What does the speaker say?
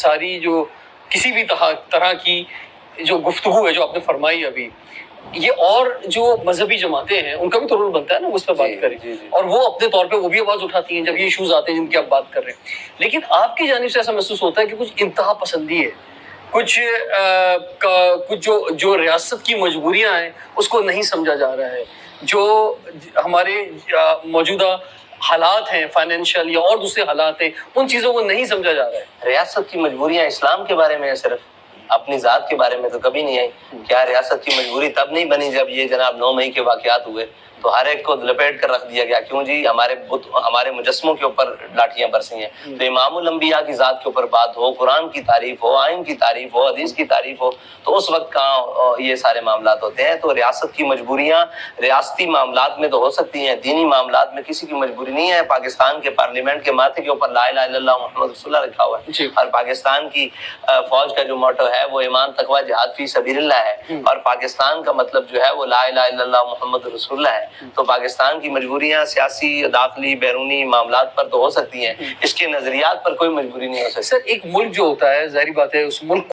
ساری جو کسی بھی طرح کی جو گفتگو ہے جو آپ نے فرمائی ابھی، یہ اور جو مذہبی جماعتیں ہیں ان کا بھی تو رول بنتا ہے نا اس پہ بات کریں، اور وہ اپنے طور پہ وہ بھی آواز اٹھاتی ہیں جب یہ ایشوز آتے ہیں جن کی آپ بات کر رہے ہیں. لیکن آپ کی جانب سے ایسا محسوس ہوتا ہے کہ کچھ انتہا پسندی ہے، کچھ جو ریاست کی مجبوریاں ہیں اس کو نہیں سمجھا جا رہا ہے، جو ہمارے موجودہ حالات ہیں فائنینشیل یا اور دوسرے حالات ہیں ان چیزوں کو نہیں سمجھا جا رہا ہے. ریاست کی مجبوریاں اسلام کے بارے میں ہے صرف، اپنی ذات کے بارے میں تو کبھی نہیں آئی. کیا ریاست کی مجبوری تب نہیں بنی جب یہ جناب 9 مئی کے واقعات ہوئے تو ہر ایک کو لپیٹ کر رکھ دیا گیا؟ کیوں جی؟ ہمارے مجسموں کے اوپر لاٹھیاں برسی ہیں. تو امام الانبیاء کی ذات کے اوپر بات ہو، قرآن کی تعریف ہو، آئین کی تعریف ہو، حدیث کی تعریف ہو، تو اس وقت کہاں یہ سارے معاملات ہوتے ہیں. تو ریاست کی مجبوریاں ریاستی معاملات میں تو ہو سکتی ہیں، دینی معاملات میں کسی کی مجبوری نہیں ہے. پاکستان کے پارلیمنٹ کے ماتھے کے اوپر لا الہ الا اللہ محمد رسول اللہ لکھا ہوا ہے، اور پاکستان کی فوج کا جو موٹو ہے وہ ایمان تقوی جہاد فی سبیل اللہ ہے، اور پاکستان کا مطلب جو ہے وہ لا الہ الا اللہ محمد رسول اللہ ہے. تو پاکستان کی مجبوریاں سیاسی، داخلی، بیرونی معاملات پر تو ہو سکتی ہیں، اس کے نظریات پر کوئی مجبوری نہیں ہو سکتی. سر ایک ملک جو ہوتا ہے ظاہری بات ہے اس ملک